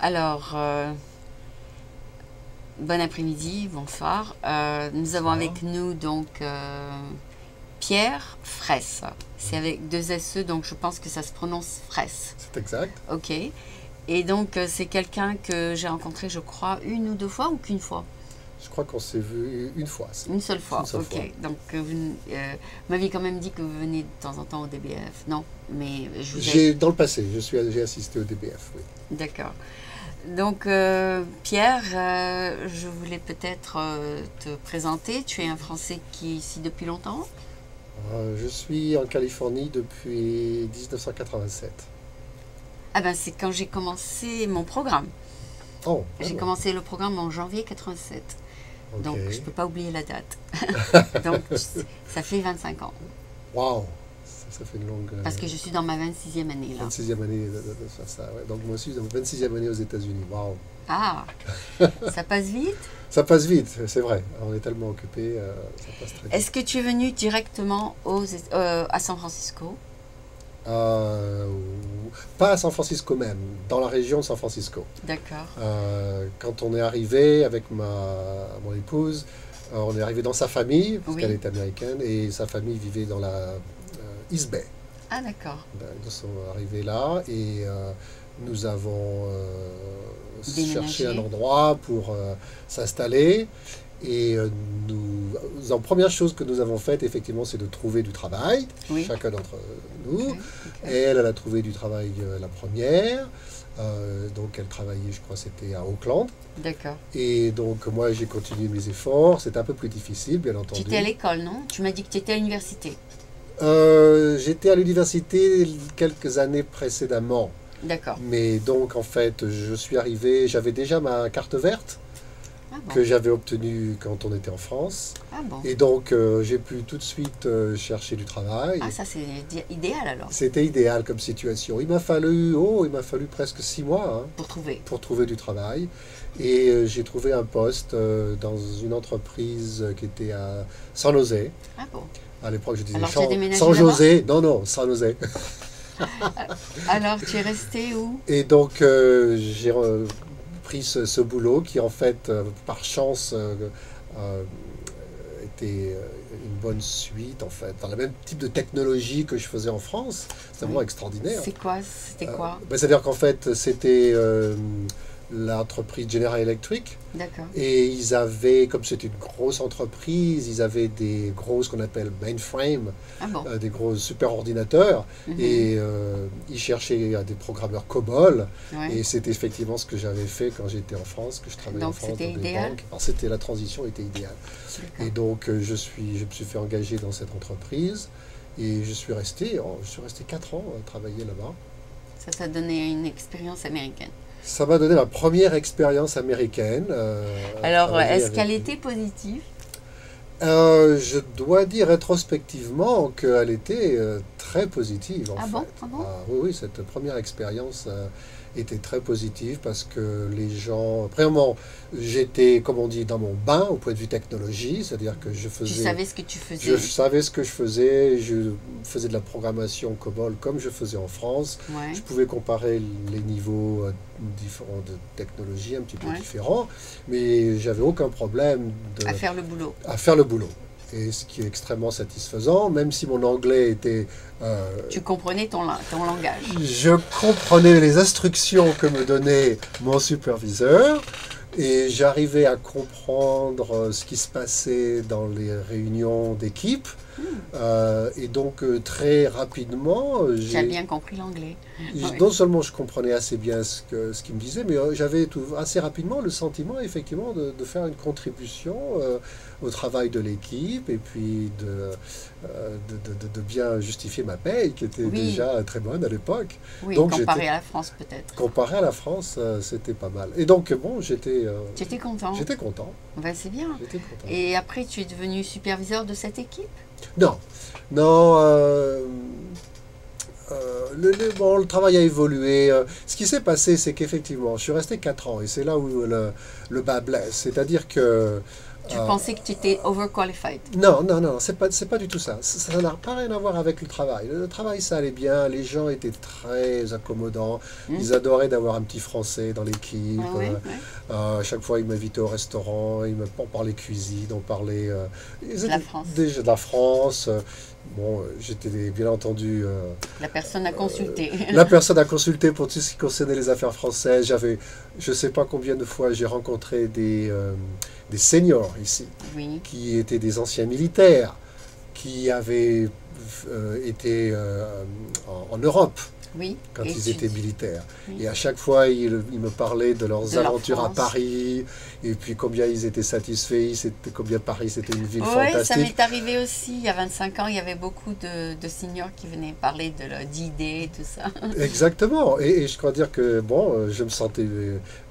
Alors, bon après-midi, bonsoir. Nous avons avec nous donc Pierre Fraisse. C'est avec deux SE, donc je pense que ça se prononce Fraisse. C'est exact. Ok. Et donc c'est quelqu'un que j'ai rencontré, je crois, une ou deux fois ou qu'une fois? Je crois qu'on s'est vu une fois. Une seule fois, Une seule ok. fois. Donc vous m'aviez quand même dit que vous venez de temps en temps au DBF, non? Mais je vous ai... Dans le passé, j'ai assisté au DBF, oui. D'accord. Donc Pierre, je voulais peut-être te présenter. Tu es un Français qui est ici depuis longtemps? Je suis en Californie depuis 1987. Ah ben c'est quand j'ai commencé mon programme. Oh, J'ai commencé le programme en janvier 87. Ok. Donc je ne peux pas oublier la date. Donc ça fait 25 ans. Waouh, ça fait une longue... Parce que je suis dans ma 26e année là. 26e année de faire ça, ouais. Donc moi aussi, dans ma 26e année aux États-Unis. Waouh. Ah, ça passe vite? Ça passe vite, c'est vrai. On est tellement occupés, ça passe très vite. Est-ce que tu es venu directement à San Francisco? Pas à San Francisco même, dans la région de San Francisco. D'accord. Quand on est arrivé avec mon épouse, on est arrivé dans sa famille, parce Oui. qu'elle est américaine, et sa famille vivait dans la East Bay. Ah d'accord. Ils sont arrivés là, et nous avons cherché un endroit pour s'installer. Et la première chose que nous avons faite, effectivement, c'est de trouver du travail, Oui. chacun d'entre nous. Ok. Et elle a trouvé du travail la première. Donc elle travaillait, je crois, c'était à Auckland. D'accord. Et donc moi, j'ai continué mes efforts. C'était un peu plus difficile, bien entendu. Tu étais à l'école, non? Tu m'as dit que tu étais à l'université. J'étais à l'université quelques années précédemment. D'accord. Mais donc, en fait, je suis arrivé, j'avais déjà ma carte verte. Ah bon. Que j'avais obtenu quand on était en France. Ah bon. Et donc, j'ai pu tout de suite chercher du travail. Ah ça c'est idéal alors. C'était idéal comme situation. Il m'a fallu presque 6 mois Pour trouver. pour trouver du travail. Et j'ai trouvé un poste dans une entreprise qui était à San José. Ah bon. À l'époque, je disais Alors, tu as déménagé San là-bas? José. Non, San José. Alors tu es resté où? Et donc, j'ai pris ce boulot qui, en fait, par chance, était une bonne suite, en fait, dans le même type de technologie que je faisais en France. C'est vraiment extraordinaire. C'est quoi? C'était quoi? C'est-à-dire qu'en fait, c'était l'entreprise General Electric. D'accord. Et ils avaient, comme c'était une grosse entreprise, ils avaient des gros, ce qu'on appelle mainframe, Ah bon. des gros super ordinateurs. Et ils cherchaient des programmeurs COBOL. Ouais. Et c'est effectivement ce que j'avais fait quand j'étais en France, que je travaillais Donc, en France c'était dans des idéal? banques. Alors la transition était idéale. Et donc je me suis fait engager dans cette entreprise. Et je suis resté 4 ans à travailler là-bas. Ça t'a donné une expérience américaine. Ça m'a donné ma première expérience américaine. Alors, est-ce qu'elle était positive? Je dois dire rétrospectivement qu'elle était très positive, en fait. Bon? Ah bon? Oui, cette première expérience était très positive parce que les gens... Premièrement, j'étais, comme on dit, dans mon bain au point de vue technologie, c'est-à-dire que je faisais... Tu savais ce que tu faisais? Je savais ce que je faisais, je faisais de la programmation COBOL comme je faisais en France. Ouais. Je pouvais comparer les niveaux différents de technologie, un petit peu différents, mais j'avais aucun problème À faire le boulot. à faire le boulot. Et ce qui est extrêmement satisfaisant, même si mon anglais était... Tu comprenais ton langage. Je comprenais les instructions que me donnait mon superviseur et j'arrivais à comprendre ce qui se passait dans les réunions d'équipe. Et donc très rapidement... Tu as bien compris l'anglais. Non seulement je comprenais assez bien ce qu'il me disait, mais j'avais assez rapidement le sentiment effectivement de faire une contribution au travail de l'équipe et puis de bien justifier ma paye qui était déjà très bonne à l'époque. Oui, donc, comparé à la France peut-être. Comparé à la France, c'était pas mal. Et donc bon, j'étais... Tu étais content? J'étais content. Ben, c'est bien. J'étais content. Et après tu es devenu superviseur de cette équipe? Non, le travail a évolué. Ce qui s'est passé, c'est qu'effectivement, je suis resté 4 ans et c'est là où le bas blesse. C'est-à-dire que Tu pensais que tu étais overqualified. Non, non, non, c'est pas du tout ça. Ça n'a pas rien à voir avec le travail. Le travail, ça allait bien. Les gens étaient très accommodants. Ils adoraient d'avoir un petit Français dans l'équipe. Ah oui, oui. À chaque fois, ils m'invitaient au restaurant. On parlait cuisine, on parlait De la France. déjà de la France. Bon, j'étais bien entendu La personne à consulter. la personne à consulter pour tout ce qui concernait les affaires françaises. Je ne sais pas combien de fois j'ai rencontré des seniors ici, Oui, qui étaient des anciens militaires, qui avaient été en Europe oui. quand Et ils étaient militaires. Oui. Et à chaque fois, ils me parlaient de leurs De leur aventures à France. Paris, et puis combien ils étaient satisfaits, combien Paris c'était une ville Oui, ça fantastique. m'est arrivé aussi. Il y a 25 ans, il y avait beaucoup de seniors qui venaient parler d'idées et tout ça. Exactement. Et je crois dire que bon, je me sentais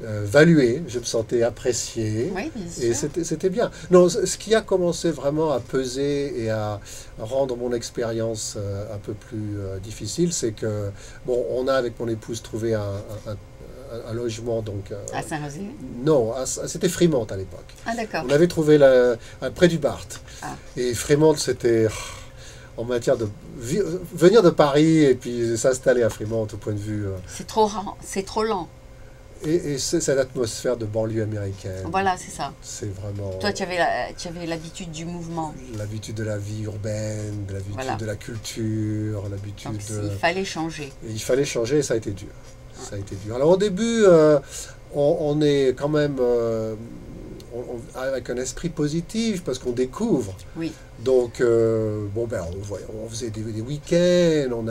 valué, je me sentais apprécié. Oui, bien Et sûr. c'était bien. Non, ce qui a commencé vraiment à peser et à rendre mon expérience un peu plus difficile, c'est que, bon, on a avec mon épouse trouvé un logement, donc... À Saint-Rosé. non, c'était Fremont à l'époque. Ah, d'accord. On avait trouvé près du Barthes. Ah. Et Fremont, c'était... En matière de venir de Paris et puis s'installer à Fremont au point de vue... C'est trop lent. et c'est cette atmosphère de banlieue américaine. Voilà, c'est ça. C'est vraiment... Toi, tu avais l'habitude du mouvement. L'habitude de la vie urbaine, de l'habitude Voilà. de la culture, l'habitude Donc, de... il fallait changer. Et il fallait changer et ça a été dur. Ça a été dur. Alors au début, on est quand même avec un esprit positif parce qu'on découvre. Oui. Donc, bon, ben, on faisait des week-ends, on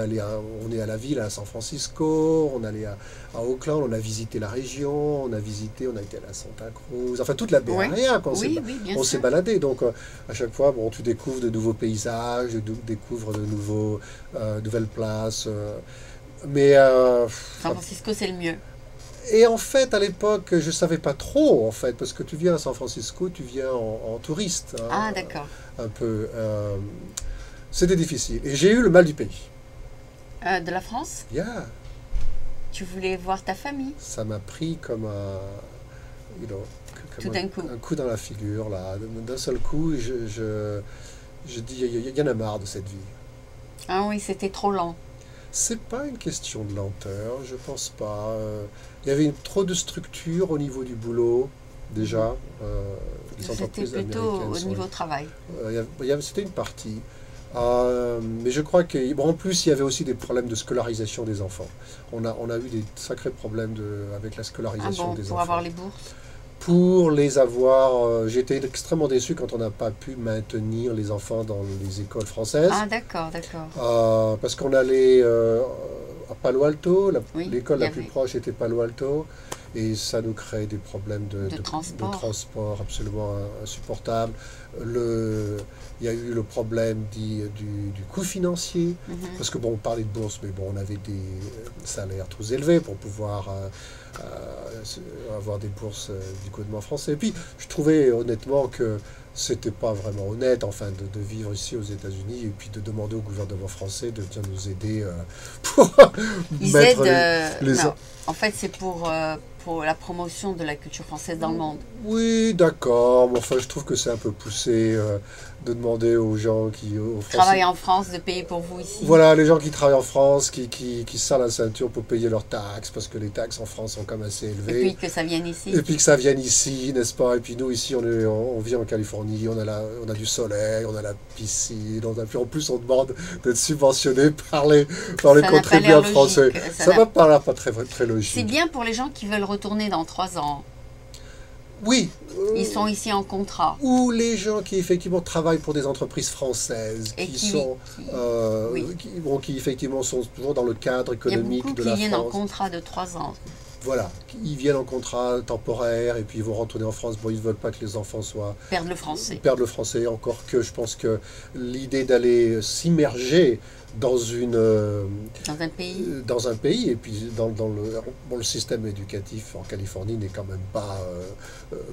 est à la ville, à San Francisco, on allait à Oakland, on a visité la région, on a été à la Santa Cruz, enfin toute la baie Oui. Area, quoi. Oui, oui, bien On s'est sûr. baladé. Donc, à chaque fois, bon, tu découvres de nouveaux paysages, tu découvres de nouvelles places. Mais San Francisco, c'est le mieux. et en fait, à l'époque, je savais pas trop, en fait, parce que tu viens à San Francisco, tu viens en touriste, hein, Ah, d'accord. un peu. C'était difficile. Et j'ai eu le mal du pays. De la France, Yeah, tu voulais voir ta famille. ça m'a pris comme Tout d'un coup. un coup dans la figure, là. D'un seul coup, je dis, il y en a marre de cette vie. Ah oui, c'était trop lent. C'est pas une question de lenteur, je pense pas. Il y avait trop de structure au niveau du boulot, déjà. Les C'était entreprises plutôt américaines au sont... niveau travail. C'était une partie. Mais je crois que, bon, en plus, il y avait aussi des problèmes de scolarisation des enfants. On a eu des sacrés problèmes avec la Ah scolarisation bon, des pour enfants. avoir les bourses. Pour les avoir, j'ai été extrêmement déçu quand on n'a pas pu maintenir les enfants dans les écoles françaises. Ah d'accord, d'accord. Parce qu'on allait à Palo Alto, Oui, l'école il y la plus avait. proche était Palo Alto, et ça nous crée des problèmes De transport. de transport absolument insupportables. Il y a eu le problème du coût financier, Mhm. parce que bon, on parlait de bourse, mais bon, on avait des salaires trop élevés pour pouvoir avoir des bourses du gouvernement français. Et puis, je trouvais honnêtement que c'était pas vraiment honnête, enfin, de vivre ici aux États-Unis et puis de demander au gouvernement français de bien nous aider pour Ils mettre aident. les... Non, en fait, c'est pour la promotion de la culture française dans le monde. Oui, d'accord, mais enfin, je trouve que c'est un peu poussé de demander aux gens aux Français... Travailler en France, de payer pour vous ici. Voilà, les gens qui travaillent en France, qui se serrent la ceinture pour payer leurs taxes, parce que les taxes en France sont quand même assez Et élevées. puis que ça vienne ici. Et puis que ça vienne ici, n'est-ce pas? Et puis nous, ici, on vit en Californie, on a du soleil, on a la piscine, puis en plus, on demande d'être subventionné par les Ça n'a pas contribuables l'air français. logique. Ça m'a pas l'air pas très logique. C'est bien pour les gens qui veulent retourner dans 3 ans. Oui. Ils sont ici en contrat. Ou les gens qui effectivement travaillent pour des entreprises françaises, Et qui oui. qui effectivement sont toujours dans le cadre Il y a économique beaucoup de qui la viennent en France. contrat de 3 ans. Voilà, ils viennent en contrat temporaire et puis ils vont retourner en France. Bon, ils ne veulent pas que les enfants Perdent le français. perdent le français, encore que je pense que l'idée d'aller s'immerger dans une, dans un pays, et puis le système éducatif en Californie n'est quand même pas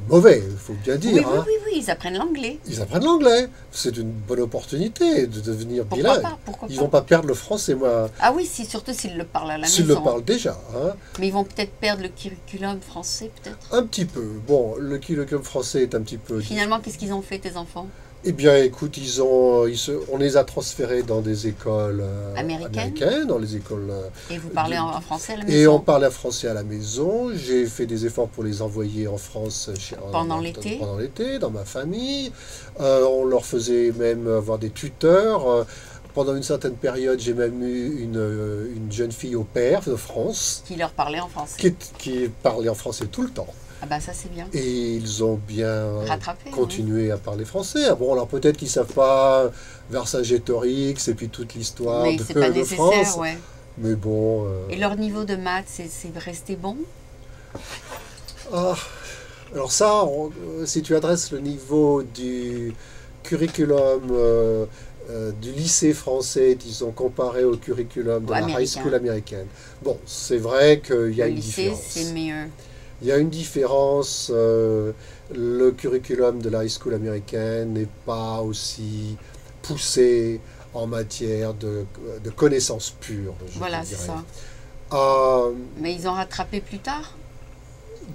mauvais, il faut bien dire. Oui, Hein. oui, ils apprennent l'anglais. Ils apprennent l'anglais. C'est une bonne opportunité de devenir Pourquoi bilingue. pas, pourquoi Ils pas. vont pas perdre le français, moi. Ah oui, surtout s'ils le parlent à la S'ils maison. le parlent déjà. Hein. Mais ils vont peut-être perdre le curriculum français, peut-être. Un petit peu. Bon, le curriculum français est un petit peu... Finalement, qu'est-ce qu'ils ont fait, tes enfants? Eh bien, écoute, on les a transférés dans des écoles américaines, dans les écoles... Et vous parlez en français à la Et maison? on parlait français à la maison. J'ai fait des efforts pour les envoyer en France Pendant l'été? Pendant l'été, dans ma famille. On leur faisait même avoir des tuteurs. Pendant une certaine période, j'ai même eu une jeune fille au pair de France Qui leur parlait en français? qui parlait en français tout le temps. Ah bah ça, c'est bien. Et ils ont bien Rattrapé, continué à parler français. Ah bon, alors peut-être qu'ils ne savent pas Vercingétorix et puis toute l'histoire Mais c'est pas de nécessaire, France. ouais. Mais bon... Et leur niveau de maths, c'est resté bon? Ah, alors ça, si tu adresses le niveau du curriculum du lycée français, disons, comparé au curriculum de la high school américaine, bon, c'est vrai qu'il y a une différence. Le lycée, c'est mieux. Il y a une différence. Le curriculum de la high school américaine n'est pas aussi poussé en matière de connaissances pures. Voilà, c'est ça. Mais ils ont rattrapé plus tard?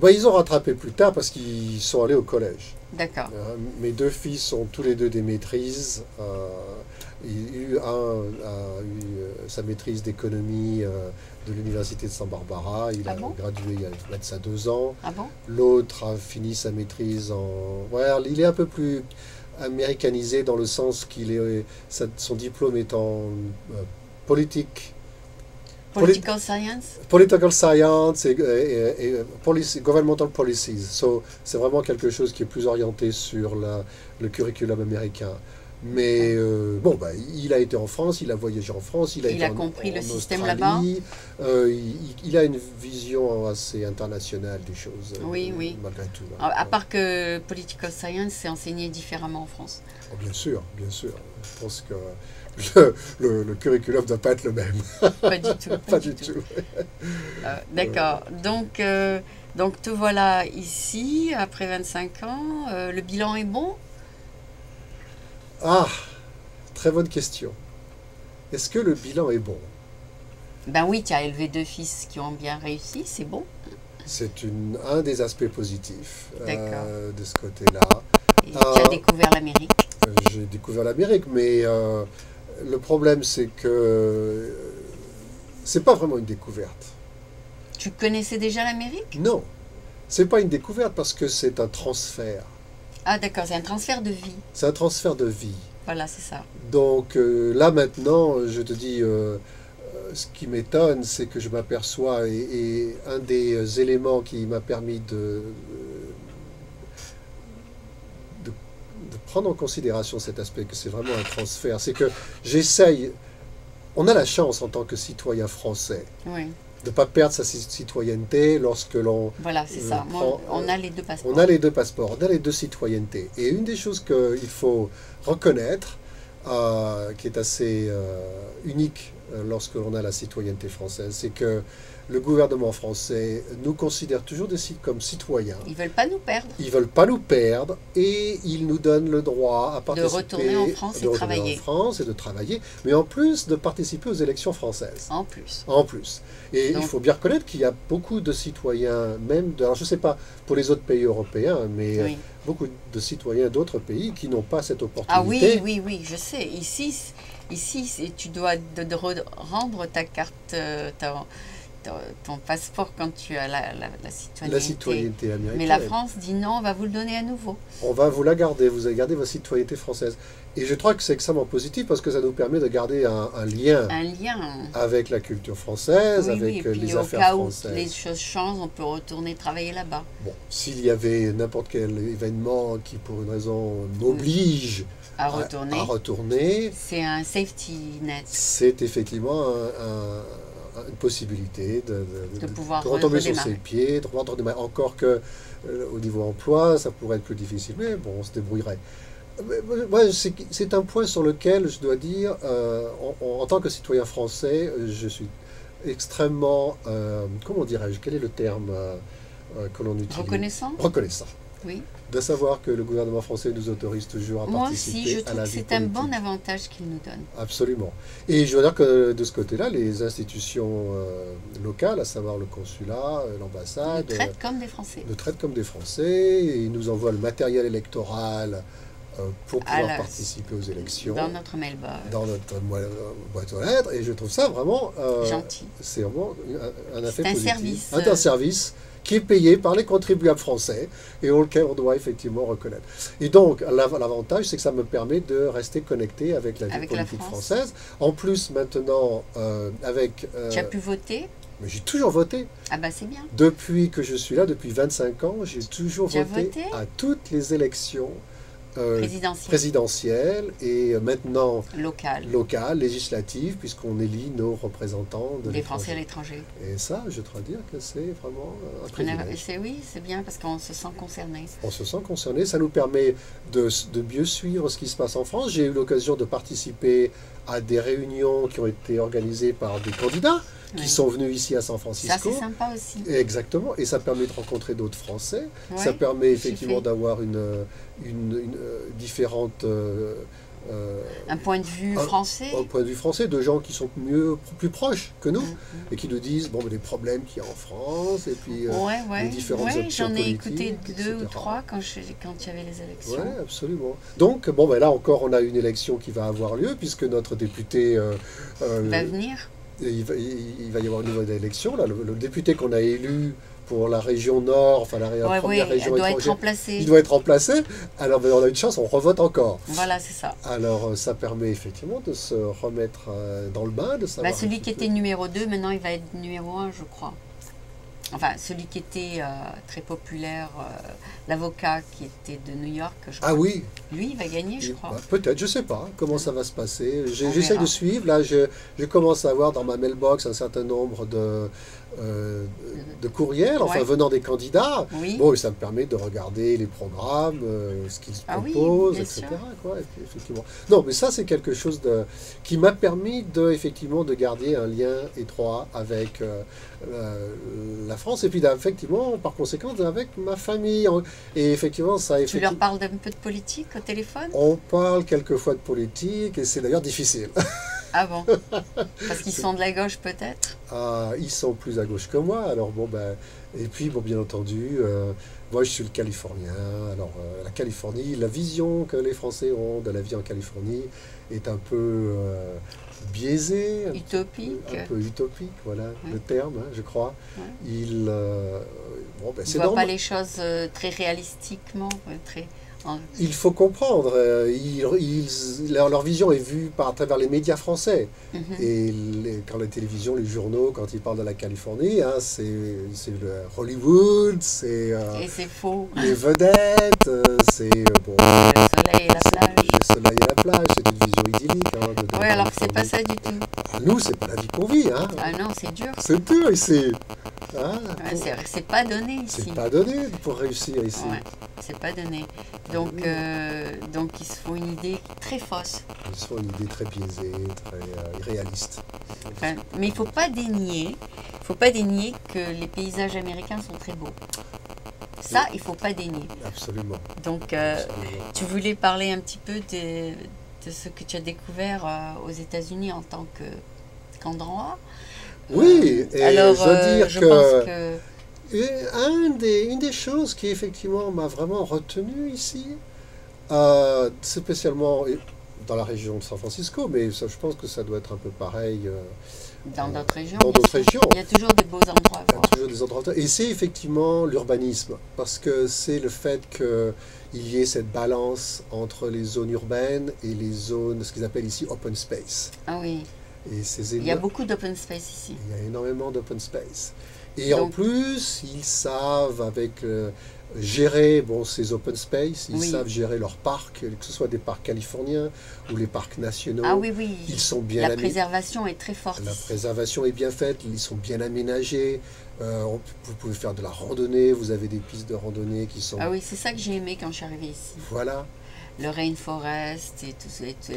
Ben, ils ont rattrapé plus tard parce qu'ils sont allés au collège. D'accord. Mes deux fils ont tous les deux des maîtrises. Un a eu sa maîtrise d'économie de l'université de Santa Barbara. Il a gradué il y a de ça 2 ans. Ah bon? L'autre a fini sa maîtrise en... Ouais, il est un peu plus américanisé dans le sens son diplôme est en politique. Political science? Political science et governmental policies. C'est vraiment quelque chose qui est plus orienté sur le curriculum américain. Mais bon, bah, il a été en France, il a voyagé en France, il a compris le système Australie. Là-bas. Il a une vision assez internationale des choses. Oui, oui. Malgré tout. À part que political science, c'est enseigné différemment en France. Oh, bien sûr, bien sûr. Je pense que le curriculum ne doit pas être le même. Pas du tout. Pas du tout. D'accord. Donc te voilà ici, après 25 ans. Le bilan est bon? Ah, très bonne question. Est-ce que le bilan est bon? Ben oui, tu as élevé 2 fils qui ont bien réussi, c'est bon. C'est un des aspects positifs de ce côté-là. Et tu as découvert l'Amérique? J'ai découvert l'Amérique, mais le problème c'est que c'est pas vraiment une découverte. Tu connaissais déjà l'Amérique? Non, c'est pas une découverte parce que c'est un transfert. Ah d'accord, c'est un transfert de vie. C'est un transfert de vie. Voilà, c'est ça. Donc là maintenant, je te dis, ce qui m'étonne, c'est que je m'aperçois, et un des éléments qui m'a permis de prendre en considération cet aspect, que c'est vraiment un transfert, c'est que j'essaye, on a la chance en tant que citoyen français, oui, de ne pas perdre sa citoyenneté lorsque l'on... Voilà, c'est ça. On a les 2 passeports. On a les 2 passeports, on a les 2 citoyennetés. Et une des choses qu'il faut reconnaître, qui est assez unique lorsque l'on a la citoyenneté française, c'est que le gouvernement français nous considère toujours comme citoyens. Ils ne veulent pas nous perdre. Ils ne veulent pas nous perdre et ils nous donnent le droit à participer, de retourner en France et travailler. En France et de travailler, mais en plus de participer aux élections françaises. En plus. En plus. Et donc, il faut bien reconnaître qu'il y a beaucoup de citoyens, alors je ne sais pas pour les autres pays européens, mais oui, beaucoup de citoyens d'autres pays qui n'ont pas cette opportunité. Ah oui, oui, oui, je sais. Ici tu dois rendre ta carte, ton passeport quand tu as la citoyenneté. La citoyenneté américaine. Mais la France dit non, on va vous le donner à nouveau. On va vous la garder, vous allez garder votre citoyenneté française. Et je crois que c'est extrêmement positif parce que ça nous permet de garder un lien, avec la culture française, avec les affaires françaises. Au cas où les choses changent, on peut retourner travailler là-bas. Bon, s'il y avait n'importe quel événement qui, pour une raison, m'oblige à retourner, c'est un safety net. C'est effectivement une possibilité de pouvoir retomber sur ses pieds, de pouvoir redémarrer. Encore que au niveau emploi, ça pourrait être plus difficile, mais bon, on se débrouillerait. Ouais, c'est un point sur lequel je dois dire, en tant que citoyen français, je suis extrêmement, comment dirais-je, quel est le terme que l'on utilise? Reconnaissant? Reconnaissant. Oui. De savoir que le gouvernement français nous autorise toujours à Moi aussi, je participer à trouve la que vie c'est un bon politique. avantage qu'il nous donne. Absolument. Et je veux dire que de ce côté-là, les institutions locales, à savoir le consulat, Ils nous l'ambassade, traitent comme des Français. nous traitent comme des Français et ils nous envoient le matériel électoral pour À pouvoir la- participer aux élections Dans notre mailbox. dans notre boîte aux lettres. Et je trouve ça vraiment, Gentil. c'est vraiment un effet C'est un positif. service, Un service qui est payé par les contribuables français et auquel on doit effectivement reconnaître. Et donc, l'avantage, c'est que ça me permet de rester connecté avec la vie Avec la politique France. française. En plus, maintenant, avec... Tu as pu voter? mais j'ai toujours voté. Ah bah c'est bien. Depuis que je suis là, depuis 25 ans, j'ai toujours Tu as voté voté à toutes les élections Présidentielle, présidentielles et maintenant locale, locales, législatives, puisqu'on élit nos représentants de des Français à l'étranger. l'étranger. Et ça, je dois dire que c'est vraiment un privilège. Oui, c'est bien parce qu'on se sent concerné. On se sent concerné, ça nous permet de mieux suivre ce qui se passe en France. J'ai eu l'occasion de participer à des réunions qui ont été organisées par des candidats qui Oui. sont venus ici à San Ça, Francisco. c'est sympa aussi. Exactement, et ça permet de rencontrer d'autres Français. Ouais, Ça permet j'ai effectivement fait. d'avoir différentes Un point de vue un- français. au point de vue français, de gens qui sont plus proches que nous Mm, et qui nous disent bon, mais les problèmes qu'il y a en France et puis les différentes ouais, options j'en ai écouté politiques, deux ou etc. trois quand il y avait les élections. Oui, absolument. Donc, bon, ben là encore, on a une élection qui va avoir lieu, puisque notre député, Il va venir. il va y avoir une nouvelle élection. Là, le député qu'on a élu pour la région nord, enfin la Ouais, première elle région doit être étrangère, remplacée. il doit être remplacé. Alors, ben, on a une chance, on revote encore. Voilà, c'est ça. Alors, ça permet effectivement de se remettre dans le bain, de savoir. Bah, celui un qui petit peu. était numéro 2, maintenant il va être numéro 1, je crois. Enfin, celui qui était très populaire, l'avocat qui était de New York, je crois. Ah oui, Lui, il va gagner, je crois. bah, peut-être, je sais pas comment ça va se passer. On J'essaie verra. de suivre. Là, je commence à avoir dans ma mailbox un certain nombre de courriels, enfin Ouais. venant des candidats. Oui. Bon, et ça me permet de regarder les programmes, ce qu'ils Ah oui, proposent, bien etc. sûr. Quoi. Et puis, effectivement. Non, mais ça, c'est quelque chose qui m'a permis effectivement, de garder un lien étroit avec la France et puis effectivement, par conséquent, avec ma famille. Et effectivement, ça a Tu effectivement. leur parles d'un peu de politique au téléphone? On parle quelquefois de politique et c'est d'ailleurs difficile. Ah bon? Parce qu'ils sont de la gauche peut-être? Ah, ils sont plus à gauche que moi, alors bon ben, et puis bon bien entendu, moi je suis le Californien, alors la Californie, la vision que les Français ont de la vie en Californie est un peu biaisée, Utopique? un peu utopique, voilà le terme, hein, je crois. Ouais. Bon ben Ils c'est ne voient pas normal. les choses très réalistiquement, Il faut comprendre, leur vision est vue à travers les médias français. Mhm. Et quand la télévision, les journaux, quand ils parlent de la Californie, hein, c'est le Hollywood, c'est Et c'est faux. les vedettes, c'est bon, Le soleil et la plage. le soleil et la plage, c'est une vision idyllique. Hein, Oui, alors que c'est pas ça du tout. Nous, c'est pas la vie qu'on vit. Hein. Ah non, c'est dur. C'est dur ici. Hein, Ouais, c'est pas donné ici. c'est pas donné pour réussir ici. Ouais, c'est pas donné. Donc ils se font une idée très fausse. C'est une idée très biaisée, très irréaliste. Enfin, mais il faut pas dénier que les paysages américains sont très beaux. Ça, il faut pas dénier. Absolument. Donc, Absolument. tu voulais parler un petit peu de ce que tu as découvert aux États-Unis en tant qu'endroit. Oui, et alors, je veux dire je que, pense que une des choses qui effectivement m'a vraiment retenu ici, spécialement dans la région de San Francisco, mais ça, je pense que ça doit être un peu pareil dans d'autres régions, dans d'autres bien sûr, régions. il y a toujours de beaux endroits à Il y a voir. toujours des endroits. Et c'est effectivement l'urbanisme, parce que c'est le fait qu'il y ait cette balance entre les zones urbaines et les zones, ce qu'ils appellent ici open space. Ah oui, Et ces il y a beaucoup d'open space ici. Il y a énormément d'open space. Et en Donc- plus, ils savent gérer ces open space, ils Oui. savent gérer leurs parcs, que ce soit des parcs californiens ou les parcs nationaux. Ah oui, oui. Ils sont bien La aménagés. préservation est très forte La ici. préservation est bien faite, ils sont bien aménagés. Vous pouvez faire de la randonnée, vous avez des pistes de randonnée qui sont... Ah oui, c'est ça que j'ai aimé quand je suis arrivée ici. Voilà. le rainforest et tout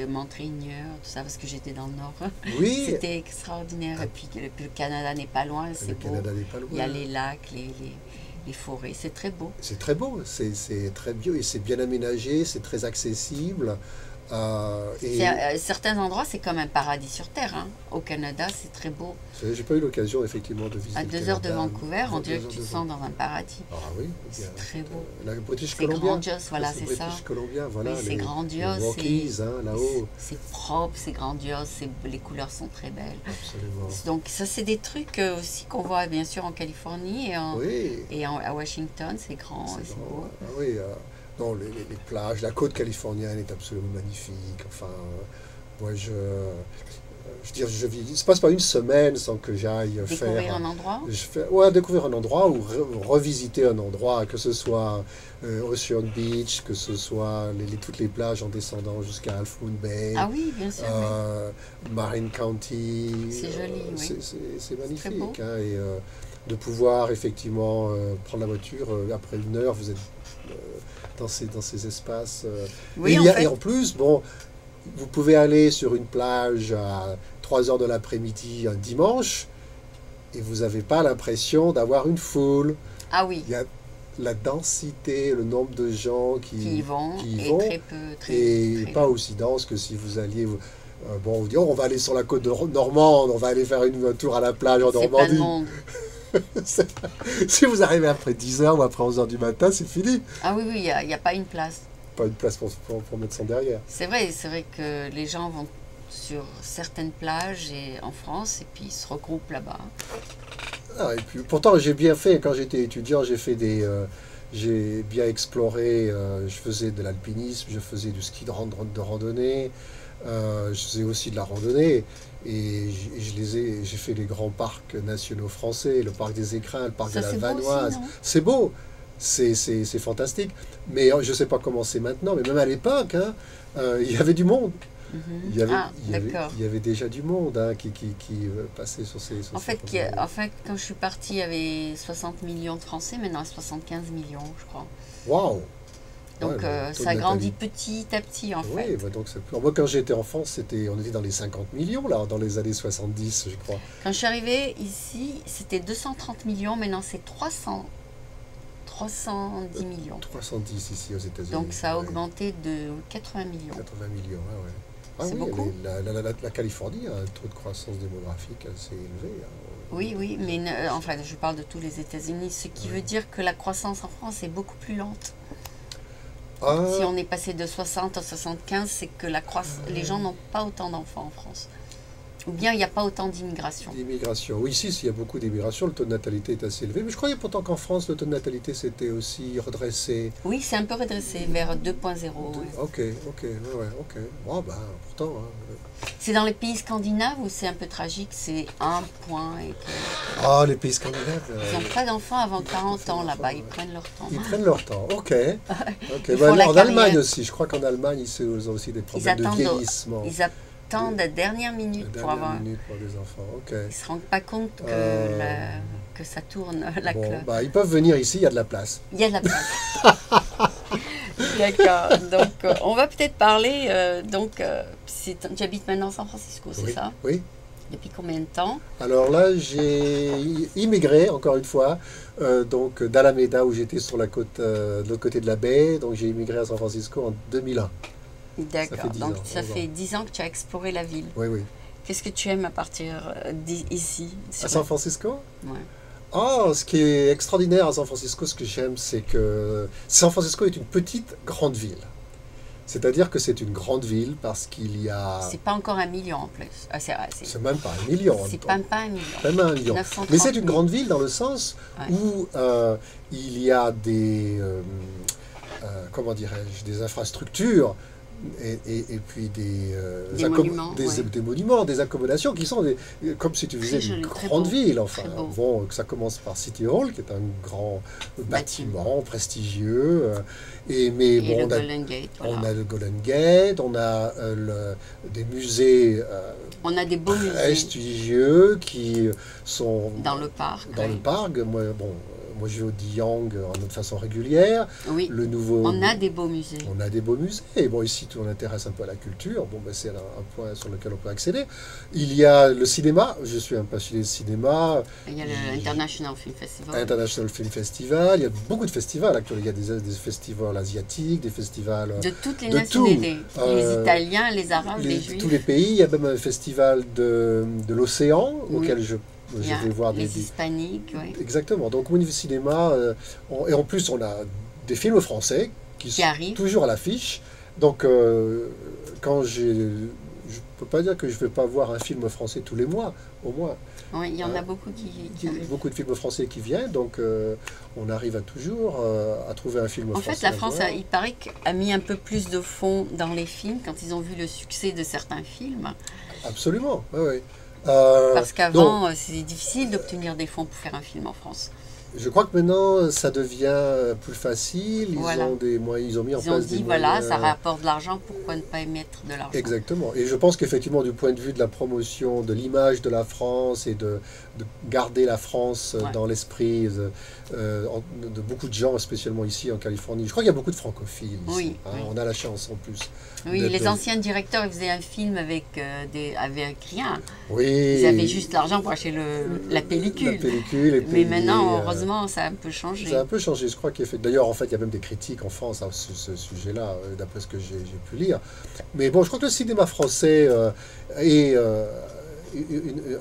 Montraigneur, tout ça, parce que j'étais dans le nord. Oui, C'était extraordinaire. Ah. Et puis le Canada n'est pas loin, le c'est beau. Canada n'est pas Il y a loin. les lacs, les forêts, c'est très beau. C'est très beau, c'est très bio et c'est bien aménagé, c'est très accessible. Et Certains endroits, c'est comme un paradis sur Terre. Hein. Au Canada, c'est très beau. j'ai pas eu l'occasion effectivement de visiter À le 2 heures de Canada. Vancouver, on dirait Deux que heures tu de te sens dans un paradis. Ah oui, C'est très beau. la British C'est Columbia. grandiose, voilà, c'est ça. British Columbia, voilà. Oui, c'est grandiose. Les Rockies, hein, là-haut. C'est propre, c'est grandiose, les couleurs sont très belles. Absolument. Donc ça, c'est des trucs aussi qu'on voit bien sûr en Californie Oui, à Washington, c'est grand et c'est grand. beau. Ah oui, non, les plages, la côte californienne est absolument magnifique. Enfin, moi, je veux dire, il se passe pas une semaine sans que j'aille Découvrir faire. un endroit. Ouais, découvrir un endroit ou revisiter un endroit, que ce soit Ocean Beach, que ce soit toutes les plages en descendant jusqu'à Half Moon Bay, Ah oui, bien sûr. Marin County. C'est joli, oui. C'est très beau. magnifique. Hein, et de pouvoir effectivement prendre la voiture, après 1 heure, vous êtes dans ces espaces. Oui, et en plus, bon, vous pouvez aller sur une plage à 3 heures de l'après-midi un dimanche et vous n'avez pas l'impression d'avoir une foule. Ah oui, Il y a la densité, le nombre de gens qui y vont, qui y et vont, très peu, très, et très pas aussi dense que si vous alliez... bon, vous dites, oh, on va aller sur la côte normande, on va aller faire un tour à la plage en c'est pas de Normandie. monde. Si vous arrivez après 10 heures ou après 11 heures du matin, c'est fini. Ah oui, oui, il n'y a pas une place. Pas une place pour mettre son derrière. C'est vrai que les gens vont sur certaines plages en France et puis ils se regroupent là-bas. Ah, et puis, pourtant, j'ai bien fait, quand j'étais étudiant, j'ai bien exploré, je faisais de l'alpinisme, je faisais du ski de randonnée, je faisais aussi de la randonnée, et j'ai fait les grands parcs nationaux français, le parc des Écrins, le parc Ça, de la c'est beau aussi, Vanoise. non? C'est beau, c'est fantastique, mais je ne sais pas comment c'est maintenant, mais même à l'époque, hein, il y avait du monde. Mhm. D'accord. Il y avait déjà du monde hein, qui passait sur ces... En fait, quand je suis partie, il y avait 60 millions de Français, maintenant il y a 75 millions, je crois. Waouh! Donc Ouais, le taux ça de grandit natalité. petit à petit, en Oui, fait. bah donc alors moi quand j'étais enfant, on était dans les 50 millions là, dans les années 70, je crois. Quand je suis arrivée ici, c'était 230 millions, maintenant c'est 310 millions. 310 ici aux États-Unis. Donc ça a ouais. augmenté de 80 millions. 80 millions, ouais, ouais. Ah C'est oui, beaucoup. la Californie a un taux de croissance démographique assez élevé. Hein. Oui, oui, mais enfin, je parle de tous les États-Unis, ce qui veut dire que la croissance en France est beaucoup plus lente. Ah, Si on est passé de 60 à 75, c'est que les gens n'ont pas autant d'enfants en France. Ou bien il n'y a pas autant d'immigration. l'immigration. Oui, ici, il y a beaucoup d'immigration, le taux de natalité est assez élevé. Mais je croyais pourtant qu'en France, le taux de natalité s'était aussi redressé. Oui, c'est un peu redressé vers 2.0. Ok, ouais, ok. Bon, bah, pourtant... hein, C'est dans les pays scandinaves où c'est un peu tragique, c'est un point. Ah, les pays scandinaves. Ils n'ont pas d'enfants avant 40 ans là-bas, ils prennent leur temps. Ils prennent leur temps, ok. Ils Bah, font la en Allemagne carrière. aussi, je crois qu'en Allemagne, ils ont aussi des problèmes de vieillissement. Ils attendent la dernière minute La pour avoir. dernière minute pour les enfants, ok. Ils ne se rendent pas compte que ça tourne la Bon, cloche. bah, ils peuvent venir ici, il y a de la place. Il y a de la place. D'accord. Donc, on va peut-être parler. Tu habites maintenant à San Francisco, c'est Oui, ça? oui. Depuis combien de temps? Alors là, j'ai immigré, encore une fois, donc d'Alameda, où j'étais sur la côte, de l'autre côté de la baie. Donc j'ai immigré à San Francisco en 2001. D'accord. fait 10 Donc, ans, ça 11 ans. fait 10 ans que tu as exploré la ville. Oui, oui. Qu'est-ce que tu aimes à partir d'ici? À San Francisco? Ouais. Ah, ce qui est extraordinaire à San Francisco, ce que j'aime, c'est que San Francisco est une petite grande ville. C'est-à-dire que c'est une grande ville parce qu'il y a... C'est pas encore 1 million en plus. Ah, c'est vrai. C'est même pas 1 million. C'est pas 1 million. Même 1 million. 930 Mais c'est une 000. grande ville dans le sens Ouais. où il y a des... comment dirais-je? Des infrastructures et puis Des monuments, ouais. des monuments, des accommodations qui sont comme si tu faisais Très une joli, très grande beau, ville. Enfin, très beau. bon, ça commence par City Hall, qui est un grand bâtiment prestigieux. Mais Et bon, le on a, Golden Gate. Voilà. on a le Golden Gate, on a des musées On a des beaux musées prestigieux qui sont dans le parc. dans oui. le parc. moi je vais au Diang de façon régulière. Oui, Le nouveau, on a des beaux musées. on a des beaux musées. Et bon, ici, on intéresse un peu à la culture. Bon, ben, c'est un point sur lequel on peut accéder. Il y a le cinéma. Je suis un passionné de cinéma. Il y a l'International Film Festival. International Film Festival. Il y a beaucoup de festivals actuellement. Il y a des festivals asiatiques, des festivals De toutes les de nationalités. tout. Les Italiens, les Arabes, les Juifs. tous les pays. Il y a même un festival de l'océan Oui. auquel je Il y a vais voir les Hispaniques, oui. Exactement. Donc au niveau cinéma, et en plus on a des films français qui sont arrivent. toujours à l'affiche. Donc quand je peux pas dire que je vais pas voir un film français tous les mois, au moins. Oui, il y en a beaucoup qui arrivent. Beaucoup de films français qui viennent, donc on arrive à toujours à trouver un film En français. fait, la à France, voir. il paraît a mis un peu plus de fond dans les films quand ils ont vu le succès de certains films. Absolument, oui, oui. Parce donc, qu'avant, c'est difficile d'obtenir des fonds pour faire un film en France. je crois que maintenant, ça devient plus facile. Ils Voilà. ont des moyens, ils ont mis en Ils ont place des dit, voilà, moyens. ça rapporte de l'argent, pourquoi ne pas émettre de l'argent? Exactement. Et je pense qu'effectivement, du point de vue de la promotion, de l'image de la France et de garder la France Ouais. dans l'esprit de beaucoup de gens, spécialement ici en Californie. Je crois qu'il y a beaucoup de francophiles ici. Oui, Hein. oui. On a la chance en plus. Oui, d'être- les anciens directeurs, ils faisaient un film avec rien. Oui. Ils avaient juste l'argent pour acheter la pellicule. La pellicule et Mais payer, maintenant, heureusement, ça a un peu changé. ça a un peu changé, je crois qu'il fait. D'ailleurs, en fait, il y a même des critiques en France à ce sujet-là, d'après ce que j'ai pu lire. Mais bon, je crois que le cinéma français est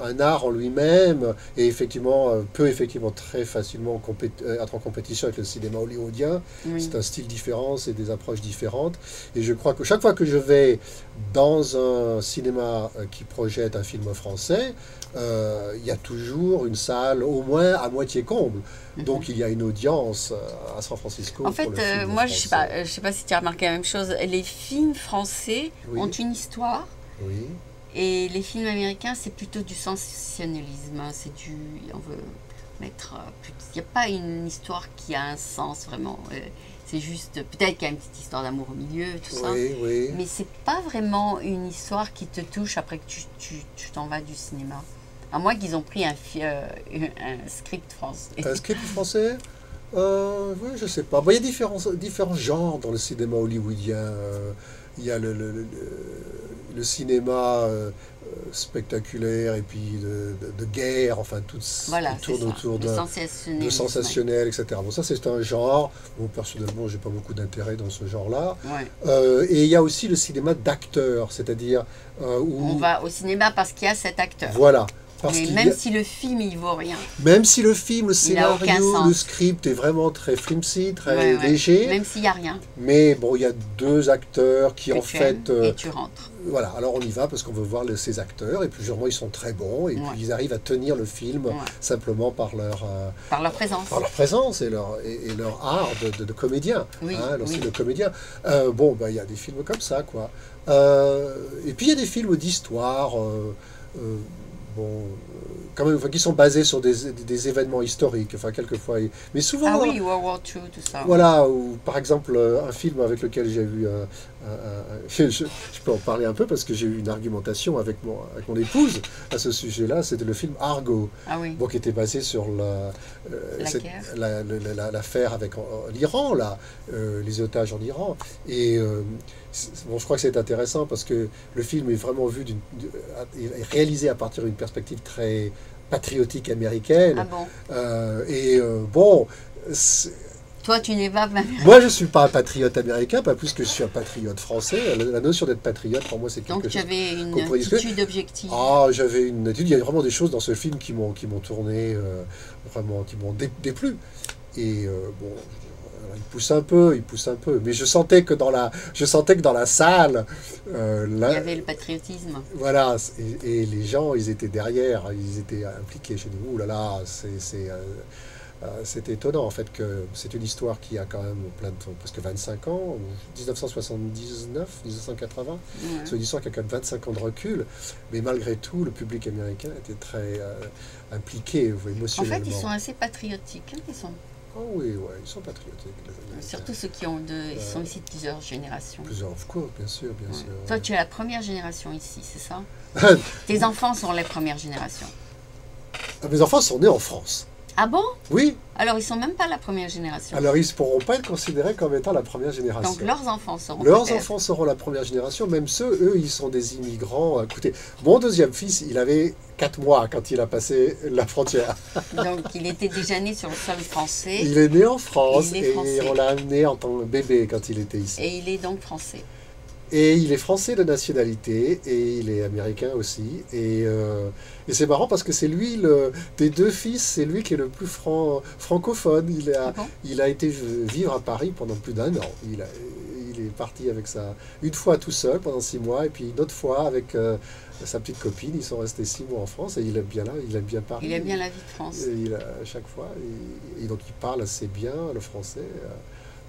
un art en lui-même et effectivement peut effectivement très facilement être en compétition avec le cinéma hollywoodien. Oui. C'est un style différent, c'est des approches différentes. Et je crois que chaque fois que je vais dans un cinéma qui projette un film français, il y a toujours une salle au moins à moitié comble. Donc il y a une audience à San Francisco. En fait, pour le film moi, français. je sais pas si tu as remarqué la même chose. Les films français Oui. ont une histoire. Oui, Et les films américains, c'est plutôt du sensationnalisme. Hein. On veut mettre. Il n'y a pas une histoire qui a un sens vraiment. C'est juste. Peut-être qu'il y a une petite histoire d'amour au milieu, tout ça. oui, oui. Mais c'est pas vraiment une histoire qui te touche après que tu t'en vas du cinéma. À moins qu'ils ont pris un script français. Un script français oui, je sais pas. Bon, il y a différents genres dans le cinéma hollywoodien. Il y a le cinéma spectaculaire et puis de guerre, enfin tout Voilà, qui tourne autour le de sensationnalisme. sensationnel, etc. Bon, ça c'est un genre. Bon, personnellement, j'ai pas beaucoup d'intérêt dans ce genre-là. Ouais. Et il y a aussi le cinéma d'acteur, c'est-à-dire où On va au cinéma parce qu'il y a cet acteur. voilà. Parce Mais qu'il même y a- si le film, il vaut rien. même si le film, le Il n'a aucun scénario, sens. le script est vraiment très flimsy, très Ouais, ouais. léger, Même s'il n'y a rien. mais bon, il y a deux acteurs qui que en tu aimes, fait, et tu rentres. voilà, alors on y va parce qu'on veut voir ces acteurs, et puis généralement ils sont très bons, et Ouais. puis ils arrivent à tenir le film Ouais. simplement par Par leur présence. présence et leur art de comédien, Oui, leur oui. style de comédien. Bon, ben, il y a des films comme ça, quoi. Et puis il y a des films d'histoire, bon, quand même, enfin, qui sont basés sur des événements historiques, enfin quelquefois, mais souvent. Ah oui, World War II, tout ça. Voilà, ou par exemple un film avec lequel j'ai eu je peux en parler un peu parce que j'ai eu une argumentation avec mon épouse à ce sujet-là, c'était le film Argo, Ah oui. bon, qui était basé sur l'affaire avec l'Iran, là, les otages en Iran. Et bon, je crois que c'est intéressant parce que le film est vraiment est réalisé à partir d'une perspective très patriotique américaine. Ah bon. Bon, Toi, tu n'es pas. moi je ne suis pas un patriote américain, pas plus que je suis un patriote français. La notion d'être patriote, pour moi, c'est quelque Donc, chose. tu avais une qu'on pourrait discuter. attitude objective. Ah, j'avais une attitude. Il y a vraiment des choses dans ce film qui m'ont tourné, vraiment, qui m'ont déplu. Et bon, il pousse un peu, mais je sentais que dans la salle, Il y avait le patriotisme. voilà, et les gens, ils étaient derrière, ils étaient impliqués chez nous. Ouh là là, c'est étonnant en fait que c'est une histoire qui a quand même presque 25 ans, 1979, 1980. Ouais. C'est une histoire qui a quand même 25 ans de recul, mais malgré tout, le public américain était très impliqué En émotionnellement. fait, ils sont assez patriotiques. Hein, Oh oui, ouais, ils sont patriotiques. Les Américains. surtout ceux qui ils sont ici de plusieurs générations. Plusieurs, of course, bien sûr, bien Ouais. sûr. Toi, tu es la première génération ici, c'est ça? Tes enfants sont les premières générations. Mes enfants sont nés en France. Ah bon? Oui, Alors, ils sont même pas la première génération. alors ils ne pourront pas être considérés comme étant la première génération. Donc, leurs enfants seront Leurs peut-être. enfants seront la première génération, même ceux, eux, ils sont des immigrants. Écoutez, mon deuxième fils, il avait 4 mois quand il a passé la frontière. Donc, il était déjà né sur le sol français Il est né en France Il est et français. on l'a amené en tant que bébé quand il était ici. et il est donc français. Et il est français de nationalité et il est américain aussi. Et c'est marrant parce que c'est lui, des deux fils, c'est lui qui est le plus francophone. Ah bon? Il a été vivre à Paris pendant plus d'1 an. Il est parti avec une fois tout seul pendant 6 mois et puis une autre fois avec sa petite copine. Ils sont restés 6 mois en France et il aime bien là, il aime bien Paris. Il aime bien la vie de France. À chaque fois. Et donc il parle assez bien le français.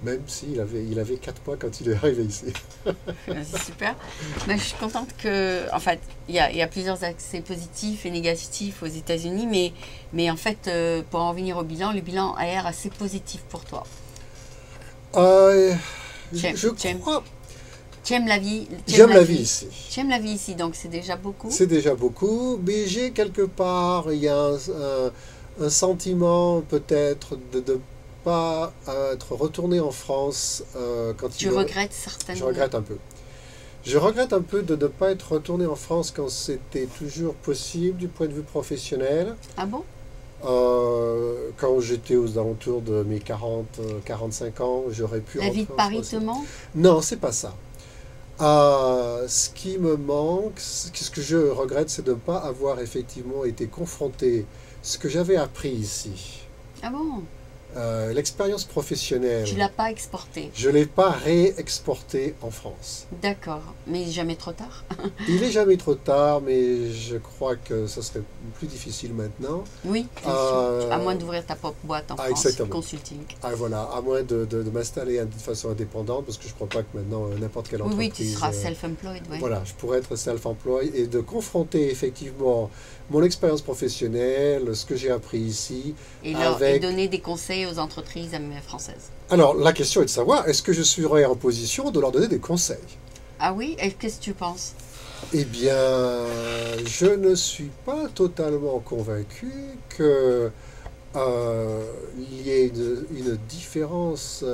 Même s'il avait 4 mois quand il est arrivé ici. C'est super. Mais je suis contente que, en fait, il y a plusieurs aspects positifs et négatifs aux États-Unis, mais en fait, pour en venir au bilan, le bilan a l'air assez positif pour toi. Je crois. Tu aimes la vie. J'aime la vie ici. Tu aimes la vie ici, donc c'est déjà beaucoup. C'est déjà beaucoup, mais j'ai quelque part, il y a un sentiment peut-être de ne pas être retourné en France quand Tu regrettes certainement. Je regrette un peu. Je regrette un peu de ne pas être retourné en France quand c'était toujours possible du point de vue professionnel. Ah bon? Quand j'étais aux alentours de mes 45 ans, j'aurais pu La rentrer vie de en Paris France. te manque? Non, c'est pas ça. Ce qui me manque, ce que je regrette, c'est de ne pas avoir effectivement été confronté, ce que j'avais appris ici, Ah bon? l'expérience professionnelle, Tu l'as pas exporté. je ne l'ai pas réexporté en France. D'accord, mais jamais trop tard. Il n'est jamais trop tard, mais je crois que ça serait plus difficile maintenant. Oui, c'est sûr. À moins d'ouvrir ta propre boîte en France, exactement. consulting. Ah, voilà, à moins de m'installer de façon indépendante, parce que je ne crois pas que maintenant n'importe quelle Oui, entreprise... oui, tu seras self-employed. Ouais. Voilà, je pourrais être self-employed et de confronter effectivement mon expérience professionnelle, ce que j'ai appris ici, Et avec... donner des conseils aux entreprises françaises. Alors, la question est de savoir, est-ce que je serais en position de leur donner des conseils? Ah oui? Et qu'est-ce que tu penses? Eh bien, je ne suis pas totalement convaincu que il y ait une différence